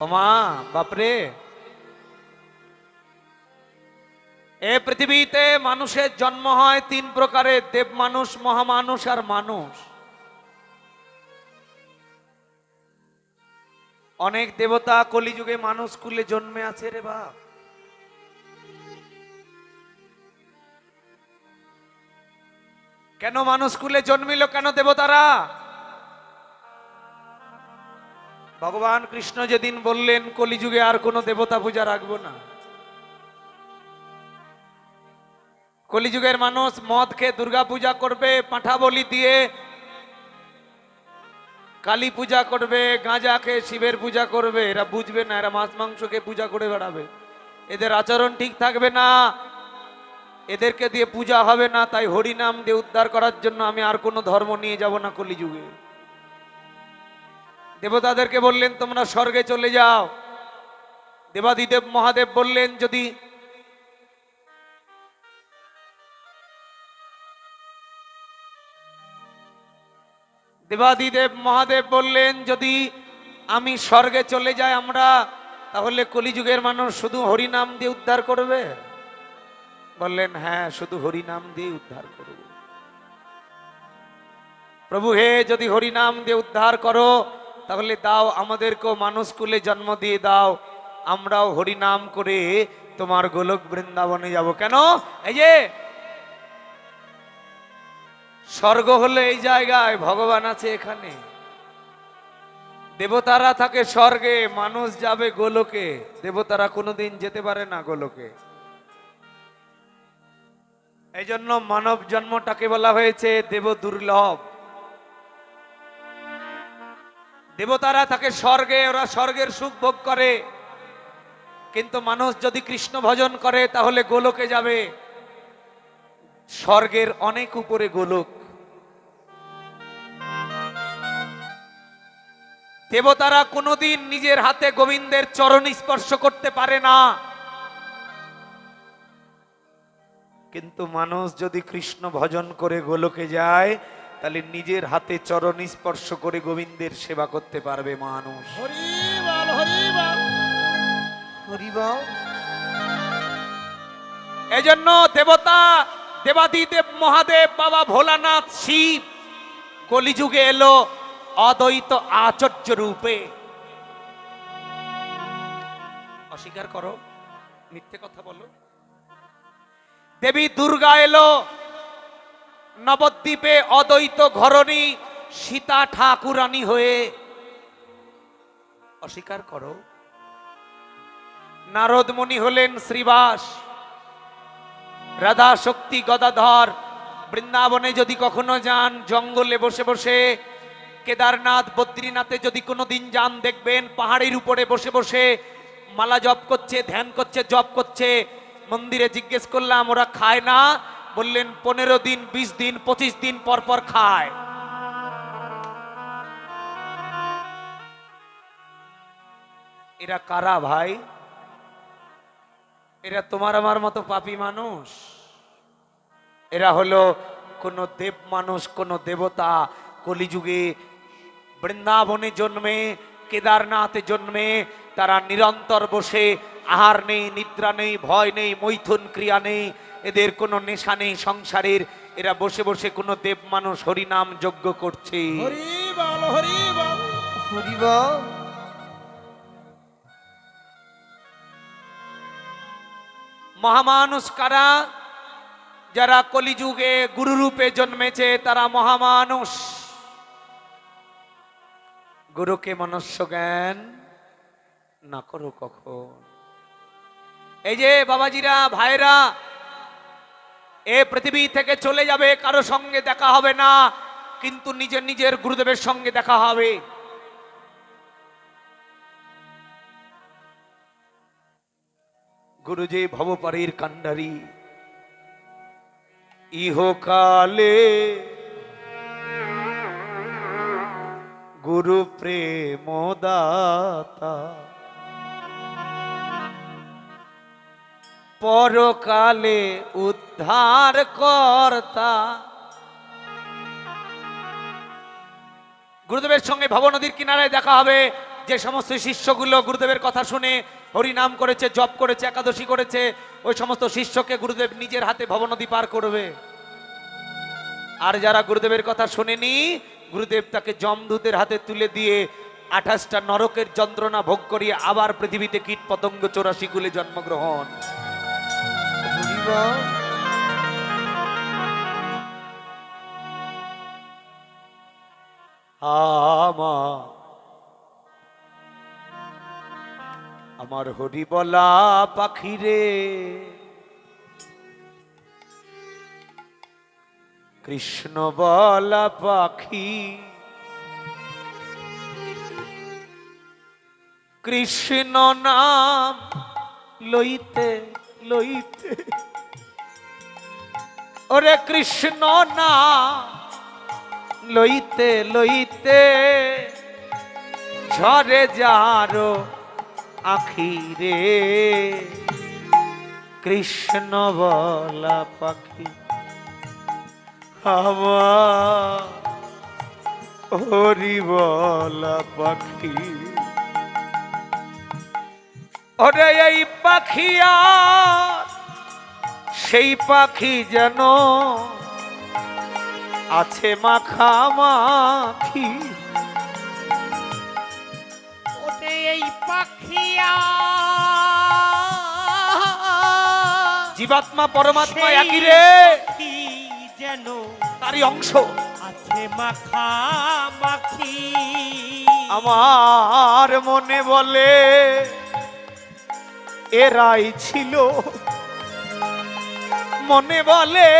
ওমা বাপরে, এ পৃথিবীতে মানুষের জন্ম হয় তিন প্রকারের: দেব মানুষ, মহামানুষ আর মানুষ। অনেক দেবতা কলিযুগে মানুষ কুলে জন্মে আছে রে বাপ। কেন মানুষ কুলে জন্মিল, কেন দেবতারা? ভগবান কৃষ্ণ যেদিন বললেন কলিযুগে আর কোনো দেবতা পূজা রাখবো না, কলিযুগের মানুষ মদ খেয়ে দুর্গা পূজা করবে, পাঁঠা বলি দিয়ে কালী পূজা করবে, গাঁজা খেয়ে শিবের পূজা করবে। এরা বুঝবে না, এরা মাছ মাংসকে পূজা করে বেড়াবে। এদের আচরণ ঠিক থাকবে না, এদেরকে দিয়ে পূজা হবে না। তাই হরিনাম দিয়ে উদ্ধার করার জন্য আমি আর কোনো ধর্ম নিয়ে যাব না কলিযুগে। দেবতাদেরকে বললেন তোমরা স্বর্গে চলে যাও। দেবাদিদেব মহাদেব বললেন যদি দেবাদিদেব মহাদেব বললেন যদি আমি স্বর্গে চলে যাই আমরা, তাহলে কলিযুগের মানুষ শুধু হরিনাম দিয়ে উদ্ধার করবে? বললেন হ্যাঁ, শুধু হরিনাম দিয়ে উদ্ধার করবে। প্রভু হে, যদি হরিনাম দিয়ে উদ্ধার করো তাহলে দাও আমাদেরকেও মানুষ কুলে জন্ম দিয়ে দাও, আমরাও হরিনাম করে তোমার গোলক বৃন্দাবনে যাব। কেন? এই যে স্বর্গ হলো এই জায়গায়, ভগবান আছে এখানে। দেবতারা থাকে স্বর্গে, মানুষ যাবে গোলকে। দেবতারা কোনোদিন যেতে পারে না গোলকে। এই জন্য মানব জন্মটাকে বলা হয়েছে দেব দুর্লভ। দেবতারা থাকে স্বর্গে, ওরা স্বর্গের সুখ ভোগ করে। কিন্তু মানুষ যদি কৃষ্ণ ভজন করে তাহলে গোলকে যাবে। স্বর্গের অনেক উপরে গোলক। দেবতারা কোনোদিন নিজের হাতে গোবিন্দের চরণ স্পর্শ করতে পারে না। কিন্তু মানুষ যদি কৃষ্ণ ভজন করে গোলকে যায় তাহলে নিজের হাতে চরণ স্পর্শ করে গোবিন্দের সেবা করতে পারবে মানুষ। হরি বল, হরি বল, হরি বল। এজন্য দেবতা দেবাদিদেব মহাদেব, বাবা ভোলানাথ শিব কলিযুগে এলো অদ্বৈত আচার্য রূপে। অস্বীকার করো, মিথ্যে কথা বলো। দেবী দুর্গা এলো নবদ্বীপে অদ্বৈত ঘরণী সীতা ঠাকুরানী হয়ে। অস্বীকার করো। নারদ মুনি হলেন শ্রীবাস, রাধা শক্তি গদাধর। বৃন্দাবনে যদি কখনো যান, জঙ্গলে বসে বসে, কেদারনাথ বদ্রীনাথে যদি কোনো দিন যান, দেখবেন পাহাড়ের উপরে বসে বসে মালা জপ করছে, ধ্যান করছে, জপ করছে। মন্দিরে জিজ্ঞেস করলাম ওরা খায় না? বললেন 15 দিন, 20 দিন, 25 দিন পর পর খায়। এরা কারা ভাই? এরা তোমার আমার মতো পাপী মানুষ? এরা হলো কোন দেব মানুষ, কোন দেবতা। কলিযুগে বৃন্দাবনে জন্মে, কেদারনাথে জন্মে তারা নিরন্তর বসে, আহার নেই, নিদ্রা নেই, ভয় নেই, মৈথুন ক্রিয়া নেই, এদের কোনো নেশা নেই সংসারের। এরা বসে বসে কোন দেব মানুষ হরিনাম যজ্ঞ করছে। হরি বল, হরি বল, হরি বল। মহামানুষ কারা? যারা কলিযুগে গুরুরূপে জন্মেছে তারা মহামানুষ। গুরুকে মনুষ্য জ্ঞান না করো কখন। এই যে বাবাজিরা, ভাইরা, এ পৃথিবী থেকে চলে যাবে, কারো সঙ্গে দেখা হবে না, কিন্তু নিজের নিজের গুরুদেবের সঙ্গে দেখা হবে। গুরুজি ভবপারীর কান্ডারি, ইহকালে গুরু প্রেম দাতা, পরকালে উদ্ধার কর্তা। গুরুদেবের সঙ্গে ভব নদীর কিনারায় দেখা হবে। যে সমস্ত শিষ্যগুলো গুরুদেবের কথা শুনে হরি নাম করেছে, জপ করেছে, একাদশী করেছে, ওই সমস্ত শিষ্যকে গুরুদেব নিজের হাতে ভবনদী পার করবে। আর যারা গুরুদেবের কথা শুনেনি, গুরুদেব তাকে যমদূতের হাতে তুলে দিয়ে 28টা নরকের যন্ত্রণা ভোগ করিয়ে আবার পৃথিবীতে কীট পতঙ্গ 84 কুলে জন্মগ্রহণ। আমার হরি বলা পাখি রে, কৃষ্ণ বলা পাখি, কৃষ্ণ নাম লইতে লইতে, ওরে কৃষ্ণ নাম লইতে লইতে ঝরে যারো আখি রে, কৃষ্ণ বলা পাখি আমার হরি বলা পাখি। ওরে এই পাখি আর সেই পাখি যেন আছে মাখামাখি, ওরে এই পাখিয়া জীবাত্মা পরমাত্মা একই রে, যেন তারই অংশ আছে মাখামাখি। আমার মনে বলে এরাই ছিল, মনে বলে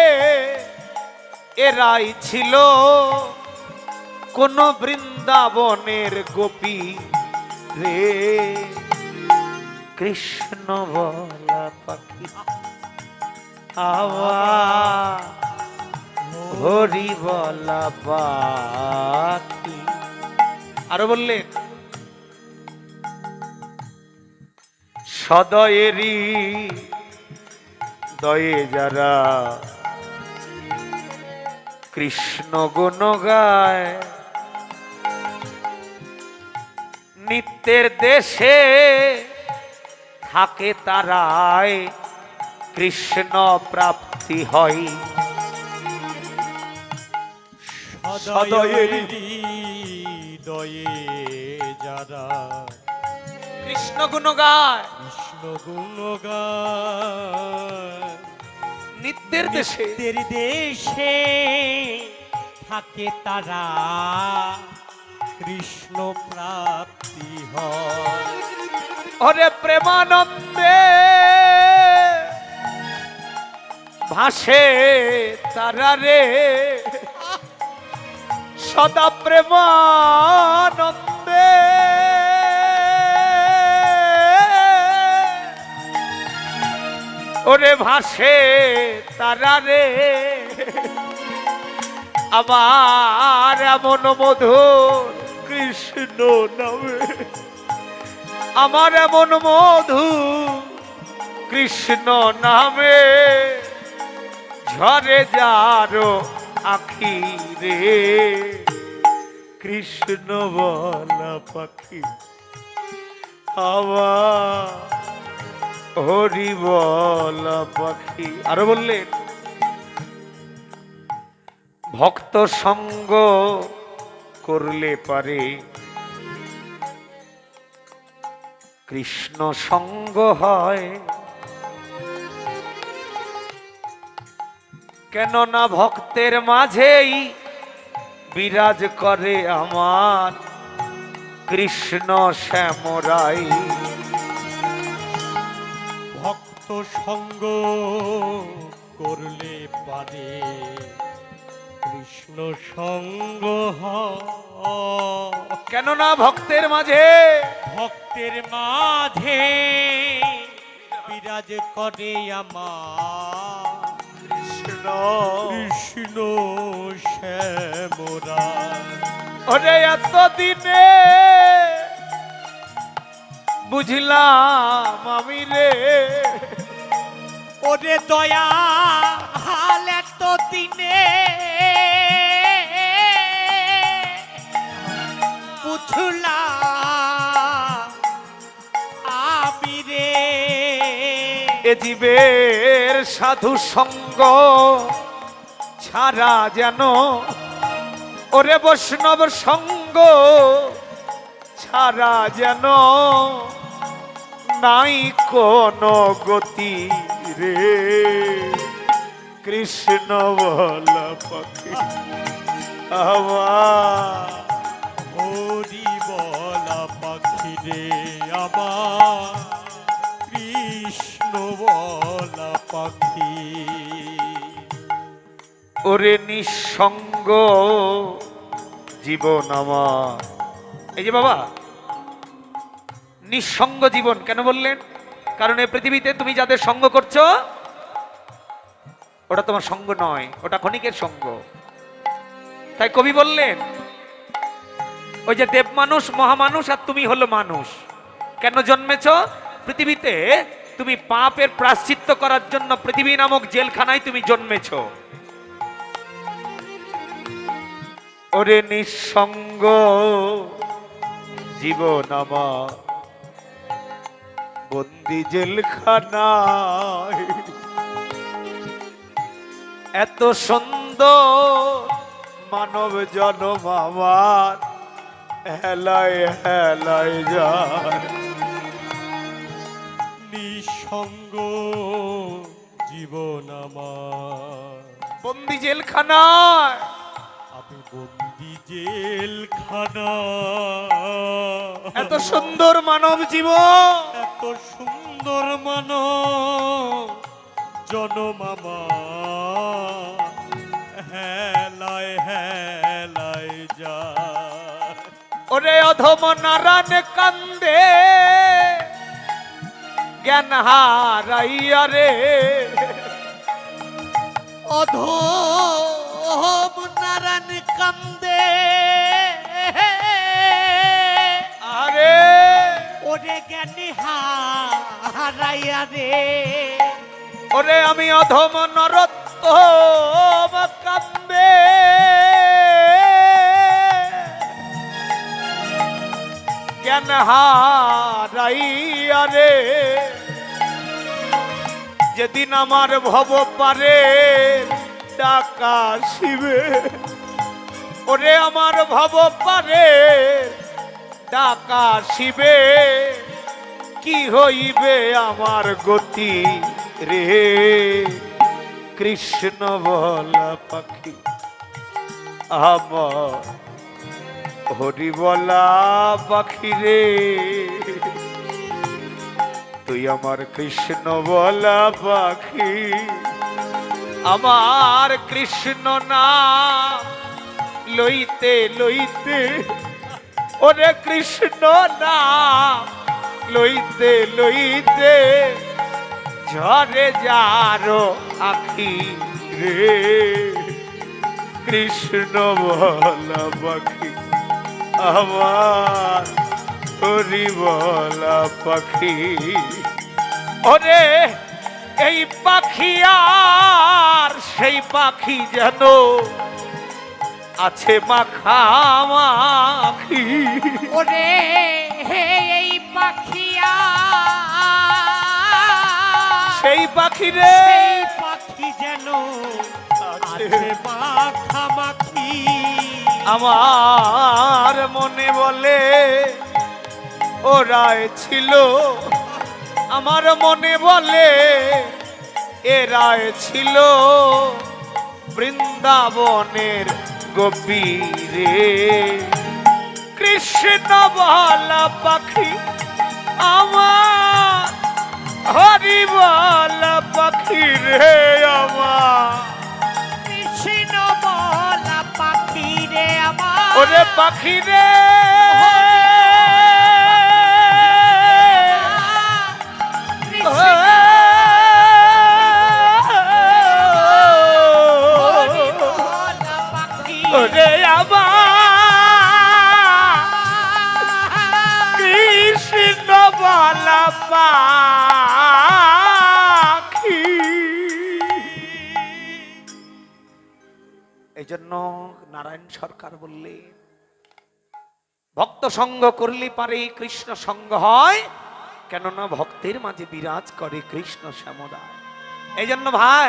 এরাই ছিল কোন বৃন্দাবনের গোপী রে, কৃষ্ণ বলা পাখি আমার হরি বলা পাখি। আরো বললেন সদয়েরই দয়ে যারা কৃষ্ণ গুণ গায়, নিত্যের দেশে থাকে তারাই কৃষ্ণ প্রাপ্তি হয়। সদয়েরই দয়ে যারা কৃষ্ণ গুণ গায়, কৃষ্ণ গুণ গায়, নিত্যের দেশে নিত্যের দেশে থাকে তারা কৃষ্ণ প্রাপ্তি হয়। ওরে প্রেমানন্দে ভাসে তারা রে, সদা প্রেমানন্দে ওরে ভাসে তারা রে, আমার এমন মধুর কৃষ্ণ নামে, আমার এমন মধু কৃষ্ণ নামে ঝরে যারো আখি রে, কৃষ্ণ বলা পাখি আমার হরি বলা পাখি। আরো বললেন ভক্ত সঙ্গ করলে পারে কৃষ্ণ সঙ্গ হয়, কেননা ভক্তের মাঝেই বিরাজ করে আমার কৃষ্ণ শ্যামরাই। ভক্ত সঙ্গ করলে পারে কৃষ্ণ সঙ্গ হয়, কেননা ভক্তের মাঝে ভক্তের মাঝে বিরাজ করে আমার কৃষ্ণ কৃষ্ণ শ্যামরা। ওরে এতদিনে বুঝলাম আমি রে, ওরে দয়া হাল এত দিনে বুঝলাম এ জীবের সাধু সঙ্গ ছাড়া যেন ওরে বৈষ্ণব সঙ্গ ছাড়া যেন নাই কোনো গতি রে কৃষ্ণ বল পাখি আমার হরি বলা পাখি রে আমার কৃষ্ণ বলা পাখি। ওরে নিঃসঙ্গ জীবন আমার। এই যে বাবা, নিঃসঙ্গ জীবন কেন বললেন? কারণ এই পৃথিবীতে তুমি যাদের সঙ্গ করছো ওটা তোমার সঙ্গ নয়, ওটা ক্ষণিকের সঙ্গ। তাই কবি বললেন ওই যে দেব মানুষ মহামানুষ আর তুমি হলো মানুষ। কেন জন্মেছ পৃথিবীতে? তুমি পাপের প্রায়শ্চিত্ত করার জন্য পৃথিবী নামক জেলখানায় তুমি জন্মেছ। ওরে নিঃসঙ্গ জীবন আমার বন্দি জেলখানায়। এত সুন্দর মানব জনম আমার হেলায় হেলায় যায়। নিঃসঙ্গ জীবন আমার বন্দি জেলখানায়, আমি বন্দি জেলখানা। এত সুন্দর মানব জীবন, এত সুন্দর মানব জনম আমার হেলায় হেলায় যায়। ওরে অধম নারায়ণ কান্দে জ্ঞান হারাইয়া রে। অধম নারায়ণ কান্দে আরে ওরে জ্ঞানী হারাইয়া রে। ওরে আমি অধম নরোত্তম কান্দে জ্ঞান হারাইয়া রে। যেদিন আমার ভব পারে ডাকা শিবে, ওরে আমার ভব পারে ডাকা শিবে, কি হইবে আমার গতি রে কৃষ্ণ বলা পাখি আমার হরি বলা পাখি রে। তুই আমার কৃষ্ণ বলা পাখি, আমার কৃষ্ণ নাম লইতে লইতে, ওরে কৃষ্ণ নাম লইতে লইতে ঝরে যারো আখি রে কৃষ্ণ বলা পাখি আমার হরি বলা পাখি। ওরে এই পাখি আর সেই পাখি যেন আছে মাখামাখি। ওরে এই পাখিয়া সেই পাখি রে, এই পাখি যেন আছে মাখামাখি। আমার মনে বলে ওরাই ছিল, আমার মনে বলে এরাই ছিল বৃন্দাবনের গোপী রে কৃষ্ণ বলা পাখি আমার হরি বলা পাখি রে আমার। কৃষ্ণ বলা পাখি রে আমার ওরে পাখি রে হরি বলা পাখি ওরে আমার কৃষ্ণ বলা পাখি। এই জন্য নারায়ণ সরকার বললেন ভক্ত সঙ্গ করলে পারে কৃষ্ণ সঙ্গ হয় কেননা ভক্তের মাঝে বিরাজ করে কৃষ্ণ শ্যামদায়। এই জন্য ভাই